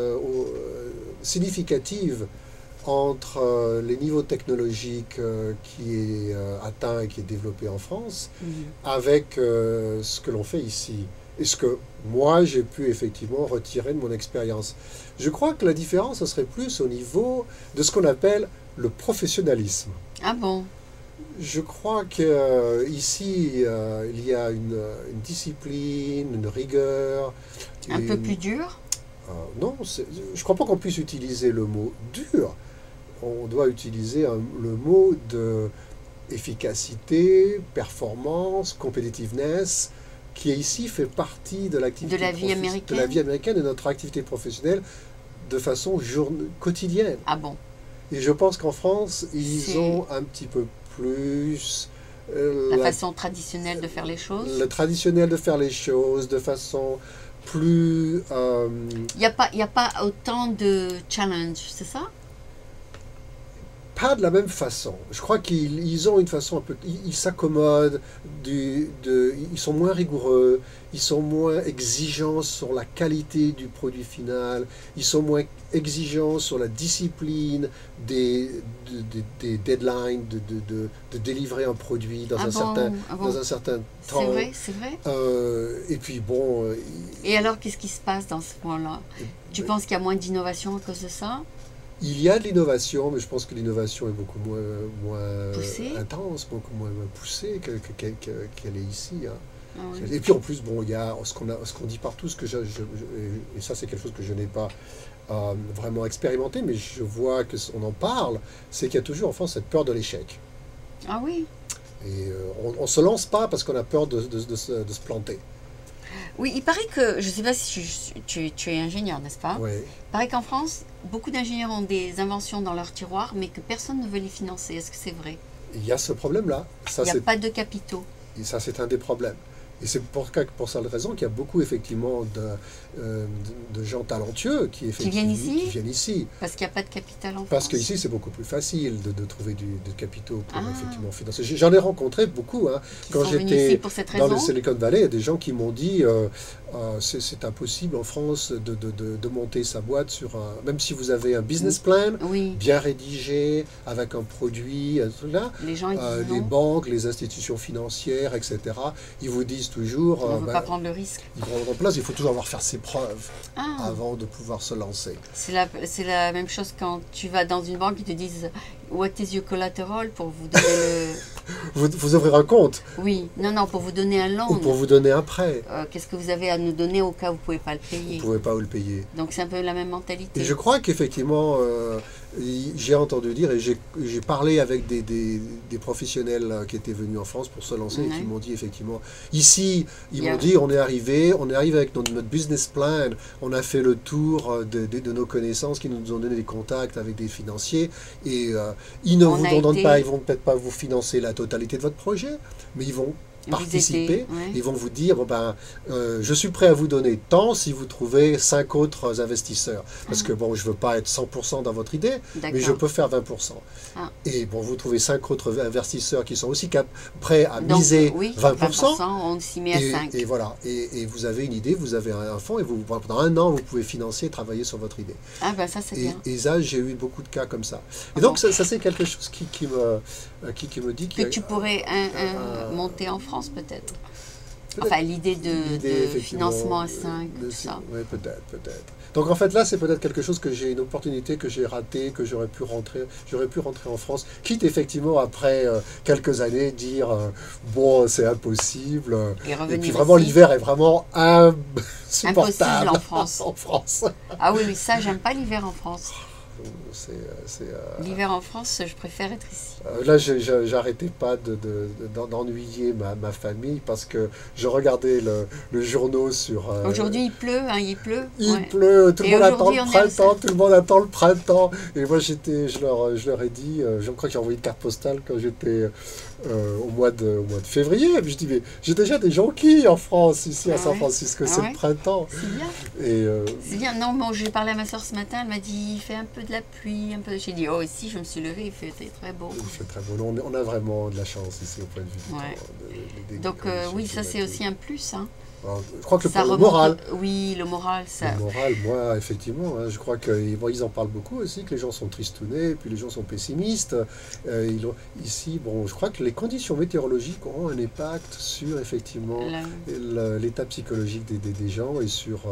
significative entre les niveaux technologiques qui est atteint et qui est développé en France avec ce que l'on fait ici. Et ce que moi, j'ai pu effectivement retirer de mon expérience. Je crois que la différence, ce serait plus au niveau de ce qu'on appelle le professionnalisme. Ah bon? Je crois qu'ici, il y a une discipline, une rigueur. Un peu plus dur? Non, je ne crois pas qu'on puisse utiliser le mot dur. On doit utiliser le mot de efficacité, performance, competitiveness, qui ici fait partie de l'activité de la vie américaine, de la vie américaine et de notre activité professionnelle de façon quotidienne. Ah bon? Et je pense qu'en France, ils ont un petit peu plus... la façon traditionnelle de faire les choses? Le traditionnel de faire les choses de façon plus... Il n'y a pas autant de challenge, c'est ça? Pas de la même façon. Je crois qu'ils ont une façon un peu... Ils s'accommodent, ils sont moins rigoureux, ils sont moins exigeants sur la qualité du produit final, ils sont moins exigeants sur la discipline des deadlines, de délivrer un produit dans, dans un certain temps. C'est vrai, c'est vrai. Et puis bon... Et alors, qu'est-ce qui se passe dans ce point-là? Tu penses qu'il y a moins d'innovation à cause de ça? Il y a de l'innovation, mais je pense que l'innovation est beaucoup moins intense, beaucoup moins poussée qu'elle est ici. Hein. Ah oui. Et puis en plus, bon, il y a ce qu'on dit partout, et ça c'est quelque chose que je n'ai pas vraiment expérimenté, mais je vois qu'on en parle, c'est qu'il y a toujours en France cette peur de l'échec. Ah oui. Et on ne se lance pas parce qu'on a peur de se planter. Oui, il paraît que, je ne sais pas si tu es ingénieur, n'est-ce pas? Oui. Il paraît qu'en France, beaucoup d'ingénieurs ont des inventions dans leur tiroir, mais que personne ne veut les financer. Est-ce que c'est vrai? Il y a ce problème-là. Il n'y a pas de capitaux. Et ça, c'est un des problèmes. Et c'est pour cette raison qu'il y a beaucoup, effectivement, de gens talentueux qui viennent ici, qui viennent ici. Parce qu'il n'y a pas de capital en France. Parce qu'ici, c'est beaucoup plus facile de trouver des capitaux pour effectivement financer. J'en ai rencontré beaucoup. Hein. Quand j'étais dans le Silicon Valley, il y a des gens qui m'ont dit c'est impossible en France de monter sa boîte sur même si vous avez un business plan bien rédigé, avec un produit, là, les gens disent les banques, les institutions financières, etc., ils vous disent toujours... on ne veut pas prendre le risque. Ils prendront place, il faut toujours avoir fait ses preuves avant de pouvoir se lancer. C'est la même chose quand tu vas dans une banque, ils te disent « What is your collateral ?» pour vous donner le... vous ouvrir un compte. Oui, non, pour vous donner un loan. Ou pour vous donner un prêt. Qu'est-ce que vous avez à nous donner au cas où vous ne pouvez pas le payer? Vous ne pouvez pas le payer. Donc c'est un peu la même mentalité. Et je crois qu'effectivement, j'ai entendu dire, et j'ai parlé avec des professionnels qui étaient venus en France pour se lancer, et qui m'ont dit effectivement, ici, ils m'ont dit, on est arrivé avec notre business plan, on a fait le tour de nos connaissances, qui nous ont donné des contacts avec des financiers, et ils ne vous donnent pas, ils vont peut-être pas vous financer la totalité de votre projet, mais ils vont participer, ils vont vous dire je suis prêt à vous donner tant si vous trouvez 5 autres investisseurs, parce que bon, je veux pas être 100% dans votre idée, mais je peux faire 20%. Et bon, vous trouvez 5 autres investisseurs qui sont aussi prêts à miser 20%, on s'y met à 5. Et voilà, et vous avez une idée, vous avez un fonds, et pendant un an, vous pouvez financer et travailler sur votre idée. Ah ben ça c'est bien. Et ça, j'ai eu beaucoup de cas comme ça. Et donc ça c'est quelque chose qui me dit que tu pourrais monter en France peut-être. Enfin, l'idée de financement à 5, tout ça. Oui, peut-être. Donc en fait là, c'est peut-être quelque chose que j'ai une opportunité que j'ai ratée, que j'aurais pu rentrer en France, quitte effectivement après quelques années dire bon, c'est impossible. Et puis vraiment l'hiver est vraiment insupportable en France. en France. Ah oui, ça j'aime pas l'hiver en France. L'hiver en France, je préfère être ici. Là, j'arrêtais pas d'ennuyer ma famille parce que je regardais le journaux sur... Aujourd'hui, il pleut, il pleut. Il pleut, tout le monde attend le printemps, tout le monde attend le printemps. Et moi, je leur ai dit, je crois que j'ai envoyé une carte postale quand j'étais au mois de février. Et puis je dis, mais j'ai déjà des jonquilles en France, ici à San Francisco, c'est le printemps. C'est bien. C'est bien. Non, bon, j'ai parlé à ma soeur ce matin, elle m'a dit, il fait un peu de la pluie, un peu... J'ai dit, oh, ici, je me suis levée, il fait très beau. Il fait très beau. On a vraiment de la chance ici au point de vue du temps. Donc, oui, ça, c'est aussi un plus. Hein. Alors, je crois que le moral... Oui, le moral, ça... Le moral, moi, effectivement, hein, je crois qu'ils en parlent beaucoup aussi, que les gens sont tristounés, puis les gens sont pessimistes. Ici, bon, je crois que les conditions météorologiques ont un impact sur, effectivement, l'état psychologique des gens et sur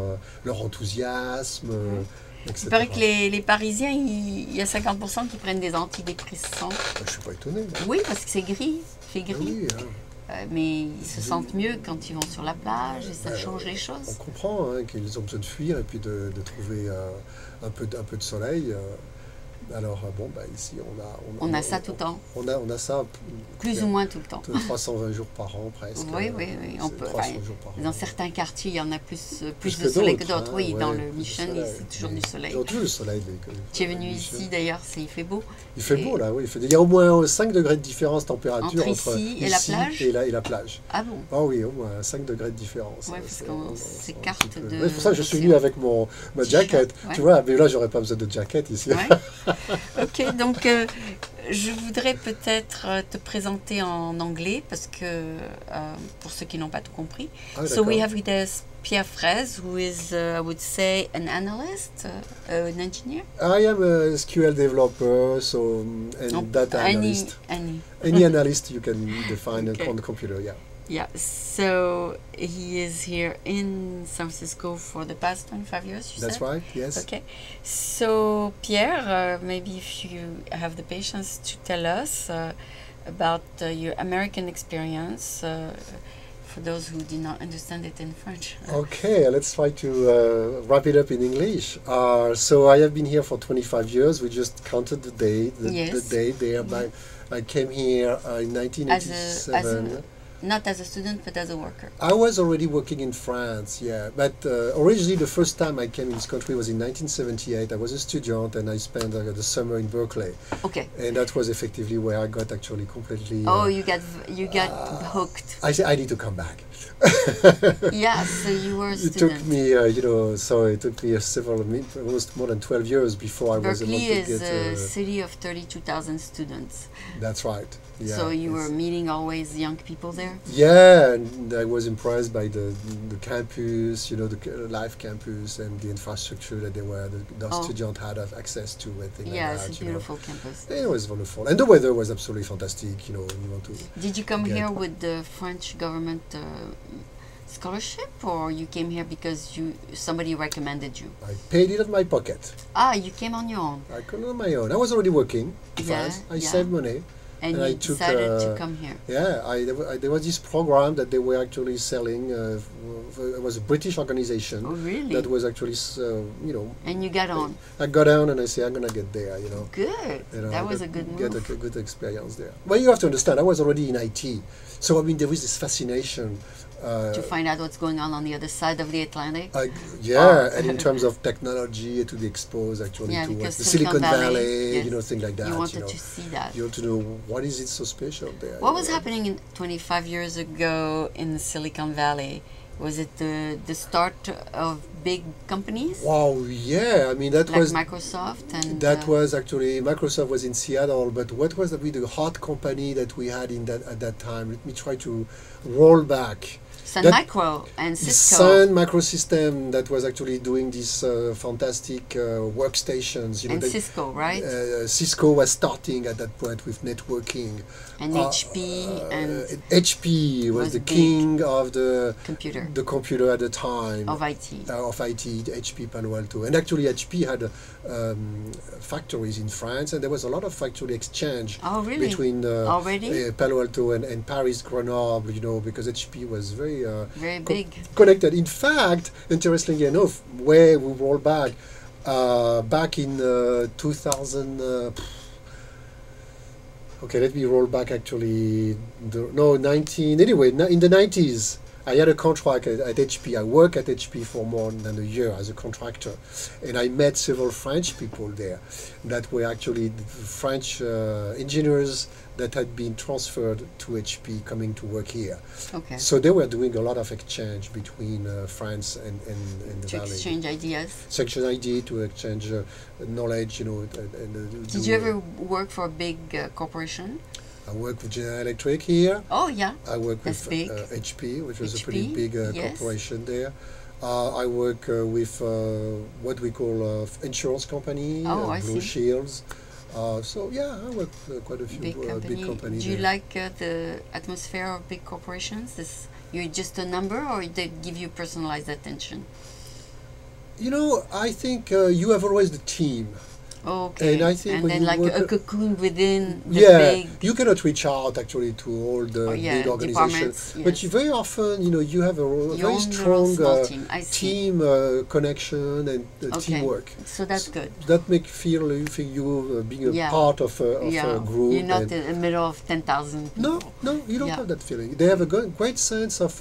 leur enthousiasme, etc. Il paraît que les Parisiens, il y a 50% qui prennent des antidépressants. Je ne suis pas étonné. Oui, parce que c'est gris, il fait gris. Oui, hein. Mais ils se sentent mieux quand ils vont sur la plage et ça change les choses. On comprend qu'ils ont besoin de fuir et puis de trouver un peu de soleil. Alors, bon, ici, on a ça tout le temps. On a ça... Plus ou moins tout le temps. 320 jours par an, presque. Oui. On peut, dans certains quartiers, il y en a plus de soleil que d'autres. Oui, dans le Mission, c'est toujours du soleil. Ils ont toujours du soleil. Tu es venu ici, d'ailleurs, il fait beau. Il fait beau, là, oui. Il y a au moins 5 degrés de différence de température entre ici et la plage. Et la plage. Ah bon? Ah oui, au moins 5 degrés de différence. Oui, parce qu'on s'écarte de... C'est pour ça que je suis venu avec ma jacket. Tu vois, mais là, j'aurais pas besoin de jacket ici. Ok, donc je voudrais peut-être te présenter en anglais parce que pour ceux qui n'ont pas tout compris. So we have with us Pierre Fraisse, who is, I would say, an analyst, an engineer. I am a SQL developer, and data analyst. Any analyst you can define on the computer, yeah. Yeah, so he is here in San Francisco for the past 25 years, you said? That's right, yes. Okay. So, Pierre, maybe if you have the patience to tell us about your American experience, for those who did not understand it in French. Okay, let's try to wrap it up in English. So I have been here for 25 years. We just counted the day there. I came here in 1987. Not as a student, but as a worker. I was already working in France, yeah. But originally, the first time I came in this country was in 1978. I was a student, and I spent the summer in Berkeley. Okay. And that was effectively where I got actually completely. Oh, you got hooked. I said I need to come back. Yeah, so you were a It student. took me, so it took me almost more than 12 years before I was able Berkeley to is get. a city of 32,000 students. That's right. Yeah. So you were it's- meeting always young people there? Yeah, and I was impressed by the campus, the live campus and the infrastructure that the Oh. students had of access to and things Yeah, like that. it's a beautiful campus. It was wonderful, and the weather was absolutely fantastic. You want to. Did you come Good. here with the French government scholarship, or you came here because somebody recommended you? I paid it out of my pocket. Ah, you came on your own, I could on my own. I was already working in Yeah, France. I yeah. saved money. and And I you took, decided to come here. Yeah, there was this program that they were actually selling. It was a British organization Oh, really? that was actually, And you got on. I got down and I said, I'm going to get there, Good. That was a good move. Get a good experience there. Well, you have to understand, I was already in IT. So, I mean, there was this fascination. To find out what's going on the other side of the Atlantic. And in terms of technology, to be exposed actually Yeah, to because the Silicon Valley, yes, things like that. You wanted to see that. You want to know what is it so special there. What was happening in 25 years ago in Silicon Valley? Was it the start of big companies Wow, yeah. I mean, that like was Microsoft and that was actually Microsoft was in Seattle, but what was the hot company that we had at that time? Let me try to roll back. Sun that- Micro and Cisco. Sun Microsystem that was actually doing these fantastic workstations. And they- Cisco, right? Cisco was starting at that point with networking. And HP and HP was was the big. king of the computer at the time. of IT. Of IT, HP Palo Alto. And actually HP had factories in France, and there was a lot of factory exchange Oh, really? between Already? Palo Alto and Paris, Grenoble, because HP was very Very big. connected. In fact, interestingly enough, where we roll back in 2000. Okay, let me roll back actually. 19. Anyway, in the 90s, I had a contract at HP. I worked at HP for more than a year as a contractor, and I met several French people there that were actually French engineers that had been transferred to HP coming to work here. Okay. So they were doing a lot of exchange between France and the To Valley. exchange ideas. Section ID to exchange knowledge, Did you ever work for a big corporation? I work with General Electric here. Oh, yeah. I work That's with big. HP, which was a HP, pretty big yes. corporation there. I work with what we call insurance company, Oh, I Blue see. Shields. So yeah, I work quite a few Big company. big companies. Do you there. like the atmosphere of big corporations? You're just a number, or they give you personalized attention? I think you have always the team. Okay. And I think when then you like work a cocoon within the Yeah, big. you cannot reach out actually to all the big organizations, departments, but yes. very often, you have a You very own your strong own small team. I see. team connection and Okay. teamwork. So that's good. That make you feel being a Yeah. part of a group. You're not and- in the middle of 10,000 people. no, you don't Yeah. have that feeling. They have a great sense of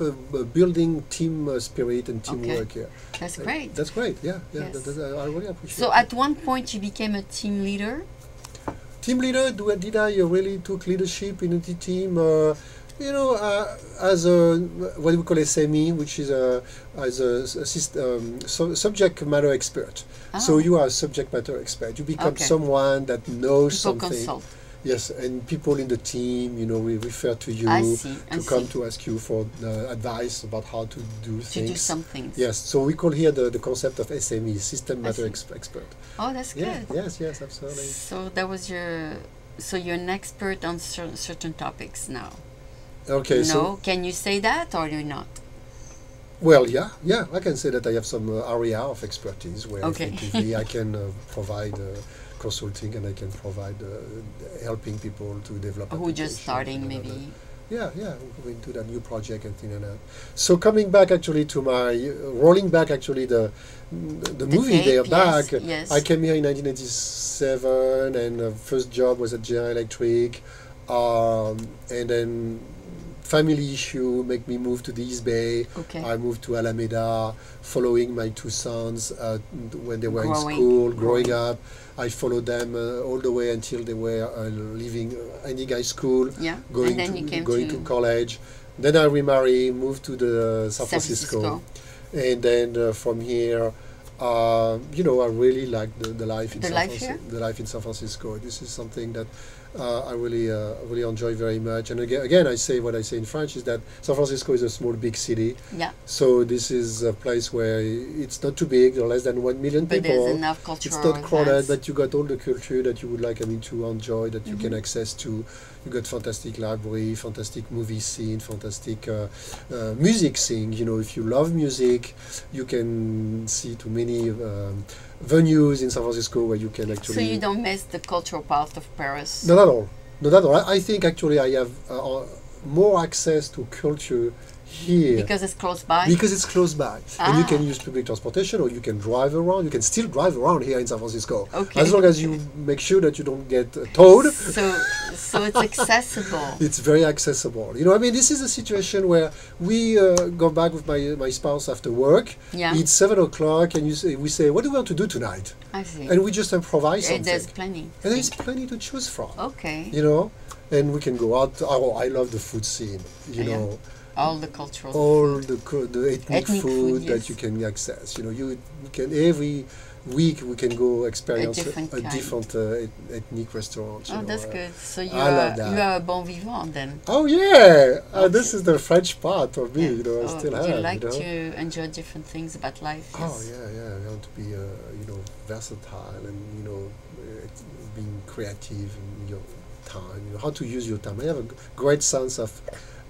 building team spirit and teamwork here. That's great. That's great. Yeah, Yes. I really appreciate. So it. at one point you became a team leader. Team leader, did I really took leadership in the team? As a what we call SME, which is subject matter expert. So Oh. you are a subject matter expert. You become Okay. someone that knows People something. consult. Yes, and people in the team, we refer to you I see. to come to ask you for advice about how to do To things. do some things. Yes, so we call here the concept of SME, system matter see. expert. Oh, that's Yeah, good. yes, absolutely. So that was so you're an expert on certain topics now. Okay, No, so can you say that or you're not? well, yeah, I can say that I have some area of expertise where Okay. effectively I can provide consulting and I can provide helping people to develop. Who just applications starting and all maybe? that. Yeah, going to that new project and things like that. So coming back actually to rolling back actually the movie tape, there yes, back. yes. I came here in 1987 and first job was at General Electric, and then family issue make me move to the East Bay. Okay. I moved to Alameda, following my two sons when they were in Growing. school, growing up. I followed them all the way until they were leaving Andy Guy School, Yeah. going And then you came to college. Then I remarried, moved to the San San Francisco. And then from here, I really like the life in the life in San Francisco. This is something that I really enjoy very much. And again, I say what I say in French is that San Francisco is a small, big city. Yeah. So this is a place where it's not too big, or less than 1 million But people. there's enough cultural It's not crowded, events. but you got all the culture that you would like, to enjoy, that you can access to. You got fantastic library, fantastic movie scene, fantastic music scene. If you love music, you can see too many venues in San Francisco where you can actually. So you don't miss the cultural part of Paris? Not at all. Not at all. I think actually I have more access to culture here. Because it's close by? Because it's close by. And you can use public transportation, or you can drive around. You can still drive around here in San Francisco. Okay. As long as you make sure that you don't get towed. So it's accessible. It's very accessible. This is a situation where we go back with my spouse after work. Yeah. It's 7 o'clock, and we say, what do we want to do tonight? I see. And we just improvise something. There's plenty. And there's plenty to choose from. Okay. And we can go out. Oh, I love the food scene. Know. All the cultural all food. the ethnic food yes. that you can access. You can every week we can go experience a different ethnic restaurant. Oh, that's good. So you love that. You are a bon vivant then. Oh yeah, this is the French part of me. I still have. You like to enjoy different things about life. Yes. Oh yeah. I want to be versatile and being creative in your time. How to use your time. I have a great sense of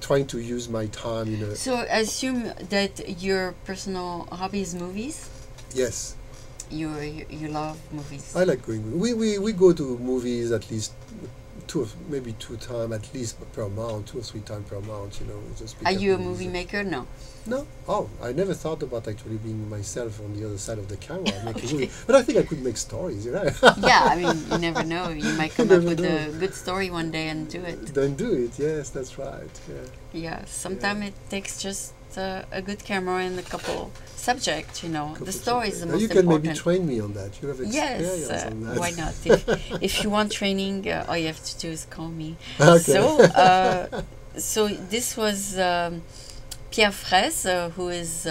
trying to use my time So I assume that your personal hobby is movies? Yes. You love movies? I like going. We go to movies at least maybe 2 times at least per month, 2 or 3 times per month. Just Are you a movie maker? No. No. Oh, I never thought about actually being myself on the other side of the camera making movie. But I think I could make stories. Yeah, you never know. You might come up with a good story one day and do it. Then do it. Yes, that's right. Yeah. Yeah. Sometimes it takes just a good camera and a couple subjects. The story is the most important. You can maybe train me on that. You have experience on that. Why not? If you want training, all you have to do is call me. Okay. So this was Pierre Fraisse, who is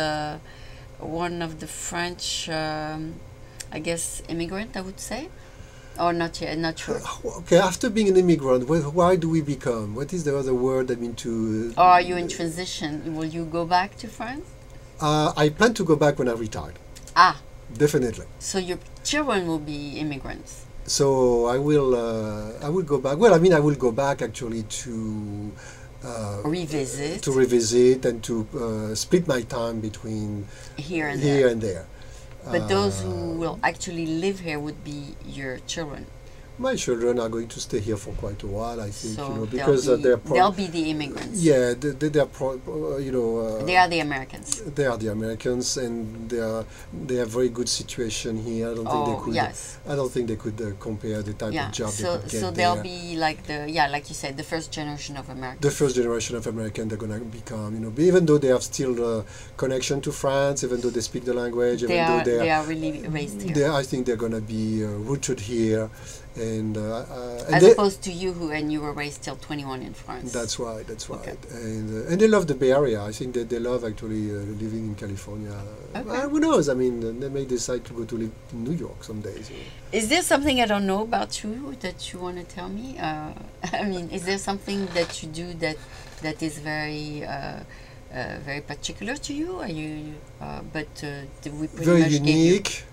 one of the French, I guess, immigrant, I would say. Or not yet, not sure. Okay, after being an immigrant, why do we become? What is the other word to... Or are you in transition? Will you go back to France? I plan to go back when I retire. Ah. Definitely. So your children will be immigrants? So I will go back. Well, I will go back actually to... revisit and to split my time between here and there. But those who will actually live here would be your children. My children are going to stay here for quite a while, I think, so because they'll be the immigrants. Yeah, they are the Americans. They are the Americans, and they have very good situation here. I don't think they could. Yes. I don't think they could compare the type of job they could get so there. They'll be like like you said, the first generation of Americans. The first generation of Americans they're gonna become, even though they have still connection to France, even though they speak the language, they are really raised here. I think they're gonna be rooted here. And as opposed to you, and you were raised till 21 in France. That's right. Okay. And they love the Bay Area. I think that they love actually living in California. Okay. Who knows? They may decide to go to live in New York some days. Is there something I don't know about you that you want to tell me? Is there something that you do that is very very particular to you? Are you? We pretty very much unique.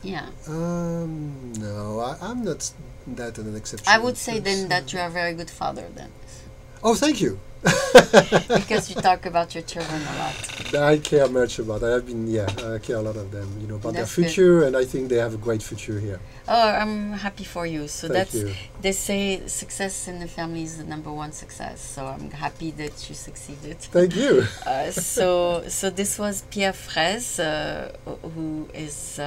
Yeah. No, I'm not that an exception. I would say then that you are a very good father then. Oh, thank you. Because you talk about your children a lot. I care much about. I care a lot of them. About That's their future, and I think they have a great future here. Oh, I'm happy for you. So Thank you. They say success in the family is the #1 success. So I'm happy that you succeeded. Thank you. So this was Pierre Fraisse, who is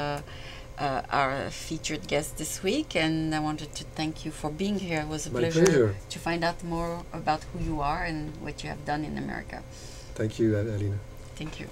our featured guest this week, and I wanted to thank you for being here. It was a My pleasure pleasure. to find out more about who you are and what you have done in America. Thank you, Alina. Thank you.